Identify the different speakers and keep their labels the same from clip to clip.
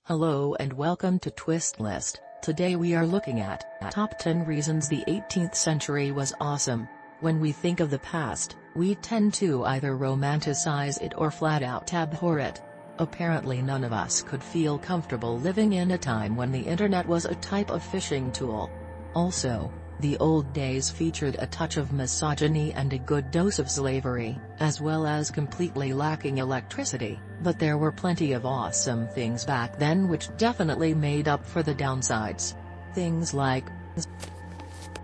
Speaker 1: Hello and welcome to Twist List. Today we are looking at Top 10 Reasons the 18th Century Was Awesome. When we think of the past, we tend to either romanticize it or flat out abhor it. Apparently none of us could feel comfortable living in a time when the internet was a type of fishing tool. Also, the old days featured a touch of misogyny and a good dose of slavery, as well as completely lacking electricity, but there were plenty of awesome things back then which definitely made up for the downsides. Things like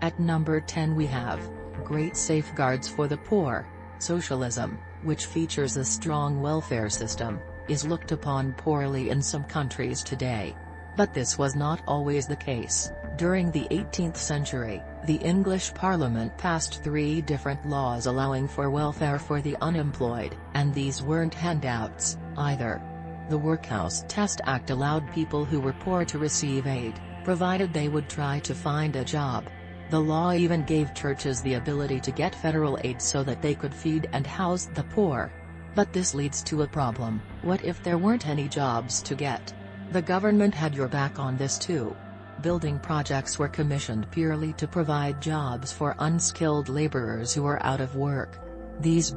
Speaker 1: At number 10 we have Great Safeguards for the Poor. Socialism, which features a strong welfare system, is looked upon poorly in some countries today. But this was not always the case. During the 18th century, the English Parliament passed 3 different laws allowing for welfare for the unemployed, and these weren't handouts, either. The Workhouse Test Act allowed people who were poor to receive aid, provided they would try to find a job. The law even gave churches the ability to get federal aid so that they could feed and house the poor. But this leads to a problem: what if there weren't any jobs to get? The government had your back on this too. Building projects were commissioned purely to provide jobs for unskilled laborers who were out of work. These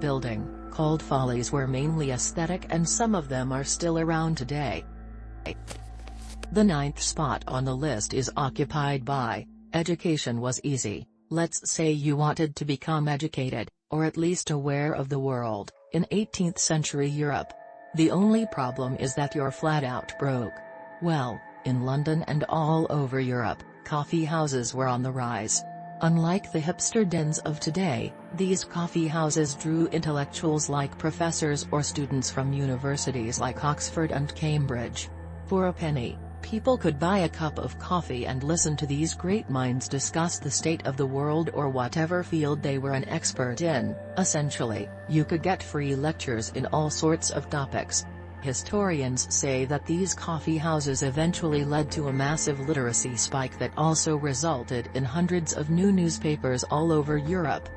Speaker 1: called follies were mainly aesthetic, and some of them are still around today. The 9th spot on the list is occupied by Education was easy. Let's say you wanted to become educated, or at least aware of the world, in 18th century Europe. The only problem is that you're flat out broke. Well, in London and all over Europe, coffee houses were on the rise. Unlike the hipster dens of today, these coffee houses drew intellectuals like professors or students from universities like Oxford and Cambridge. For a penny, people could buy a cup of coffee and listen to these great minds discuss the state of the world or whatever field they were an expert in. Essentially, you could get free lectures in all sorts of topics. Historians say that these coffee houses eventually led to a massive literacy spike that also resulted in hundreds of new newspapers all over Europe.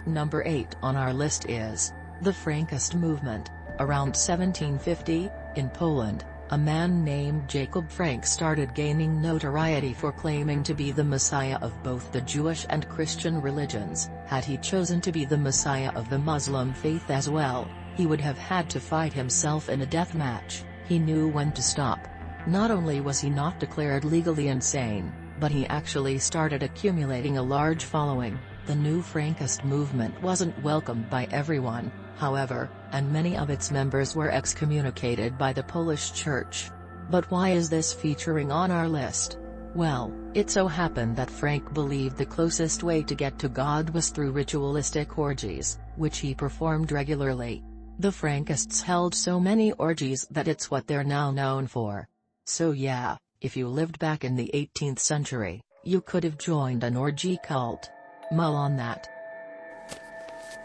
Speaker 1: Number 8 on our list is the Frankest Movement. Around 1750, in Poland, a man named Jacob Frank started gaining notoriety for claiming to be the Messiah of both the Jewish and Christian religions. Had he chosen to be the Messiah of the Muslim faith as well, he would have had to fight himself in a death match. He knew when to stop. Not only was he not declared legally insane, but he actually started accumulating a large following. The new Frankest movement wasn't welcomed by everyone, however, and many of its members were excommunicated by the Polish Church. But why is this featuring on our list? Well, it so happened that Frank believed the closest way to get to God was through ritualistic orgies, which he performed regularly. The Frankists held so many orgies that it's what they're now known for. So yeah, if you lived back in the 18th century, you could have joined an orgy cult. Mull on that.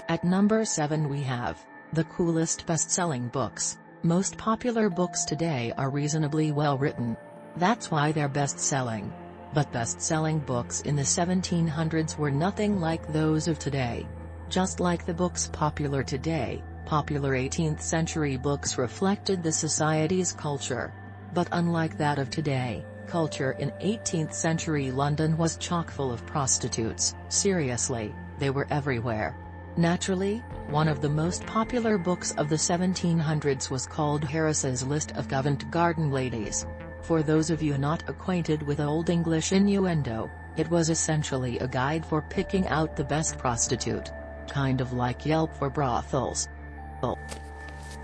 Speaker 1: At number 7 we have the coolest best-selling books. Most popular books today are reasonably well written. That's why they're best-selling. But best-selling books in the 1700s were nothing like those of today. Just like the books popular today, popular 18th century books reflected the society's culture. But unlike that of today, culture in 18th century London was chock full of prostitutes. Seriously, they were everywhere. Naturally, one of the most popular books of the 1700s was called Harris's List of Covent Garden Ladies. For those of you not acquainted with Old English innuendo, it was essentially a guide for picking out the best prostitute. Kind of like Yelp for brothels.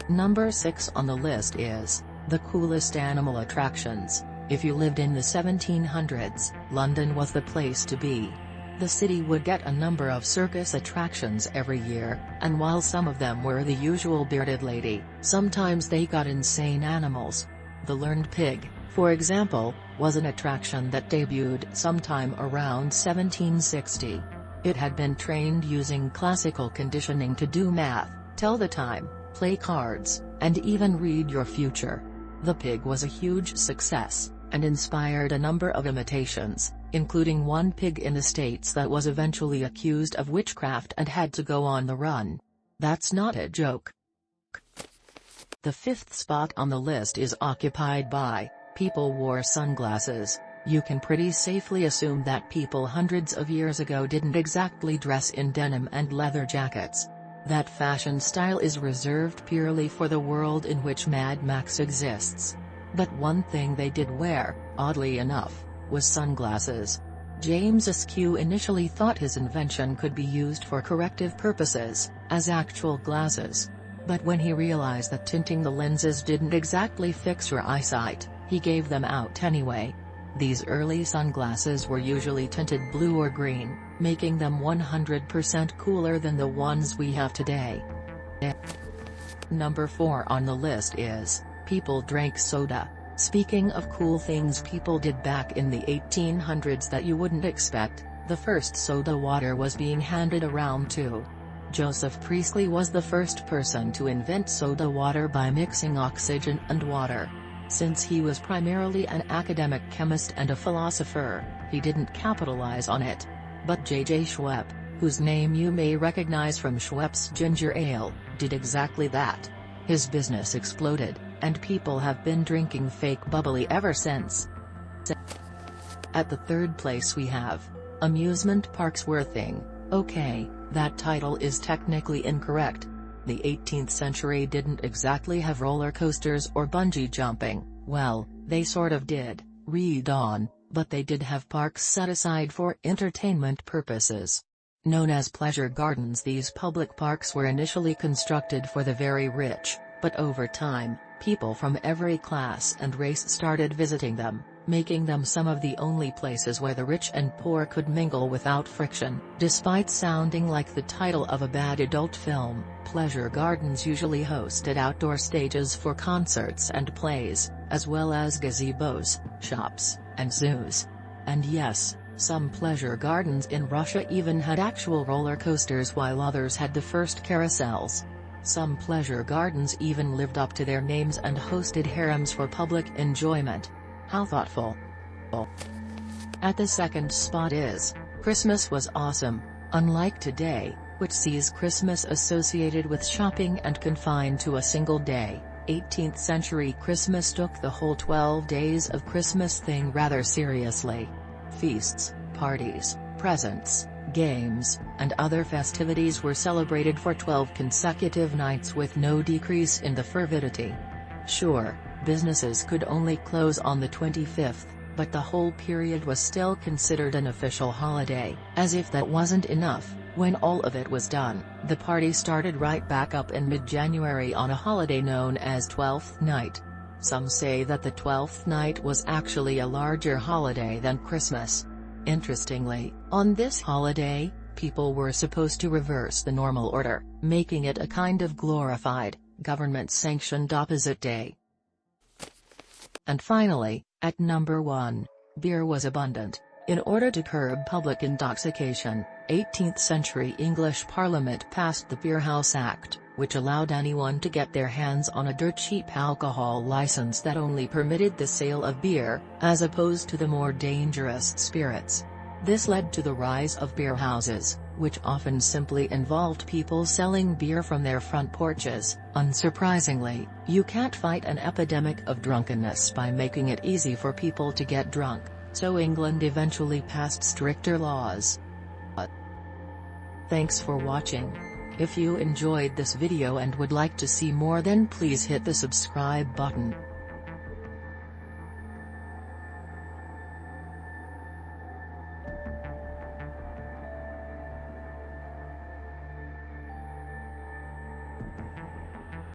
Speaker 1: Number 6 on the list is the coolest animal attractions. If you lived in the 1700s, London was the place to be. The city would get a number of circus attractions every year, and while some of them were the usual bearded lady, sometimes they got insane animals. The learned pig, for example, was an attraction that debuted sometime around 1760. It had been trained using classical conditioning to do math, tell the time, play cards, and even read your future. The pig was a huge success, and inspired a number of imitations, including one pig in the States that was eventually accused of witchcraft and had to go on the run. That's not a joke. The fifth spot on the list is occupied by, people wore sunglasses. You can pretty safely assume that people hundreds of years ago didn't exactly dress in denim and leather jackets. That fashion style is reserved purely for the world in which Mad Max exists. But one thing they did wear, oddly enough, was sunglasses. James Askew initially thought his invention could be used for corrective purposes, as actual glasses. But when he realized that tinting the lenses didn't exactly fix your eyesight, he gave them out anyway. These early sunglasses were usually tinted blue or green, making them 100% cooler than the ones we have today. Number 4 on the list is, people drank soda. Speaking of cool things people did back in the 1800s that you wouldn't expect, the first soda water was being handed around too. Joseph Priestley was the first person to invent soda water by mixing oxygen and water. Since he was primarily an academic chemist and a philosopher, he didn't capitalize on it. But J.J. Schwepp, whose name you may recognize from Schweppes ginger ale, did exactly that. His business exploded, and people have been drinking fake bubbly ever since. At the third place we have, amusement parks were a thing. Okay, that title is technically incorrect. The 18th century didn't exactly have roller coasters or bungee jumping. Well, they sort of did, read on, but they did have parks set aside for entertainment purposes. Known as pleasure gardens, these public parks were initially constructed for the very rich, but over time, people from every class and race started visiting them, making them some of the only places where the rich and poor could mingle without friction. Despite sounding like the title of a bad adult film, pleasure gardens usually hosted outdoor stages for concerts and plays, as well as gazebos, shops, and zoos. And yes, some pleasure gardens in Russia even had actual roller coasters while others had the first carousels. Some pleasure gardens even lived up to their names and hosted harems for public enjoyment. How thoughtful. At the second spot is, Christmas was awesome. Unlike today, which sees Christmas associated with shopping and confined to a single day, 18th century Christmas took the whole 12 days of Christmas thing rather seriously. Feasts, parties, presents, games, and other festivities were celebrated for 12 consecutive nights with no decrease in the fervidity. Sure, businesses could only close on the 25th, but the whole period was still considered an official holiday. As if that wasn't enough, when all of it was done, the party started right back up in mid-January on a holiday known as Twelfth Night. Some say that the 12th night was actually a larger holiday than Christmas. Interestingly, on this holiday, people were supposed to reverse the normal order, making it a kind of glorified, government-sanctioned opposite day. And finally, at number 1, beer was abundant. In order to curb public intoxication, 18th century English Parliament passed the Beer House Act, which allowed anyone to get their hands on a dirt cheap alcohol license that only permitted the sale of beer, as opposed to the more dangerous spirits. This led to the rise of beer houses, which often simply involved people selling beer from their front porches. Unsurprisingly, you can't fight an epidemic of drunkenness by making it easy for people to get drunk, so England eventually passed stricter laws. Thanks for watching. If you enjoyed this video and would like to see more, then please hit the subscribe button.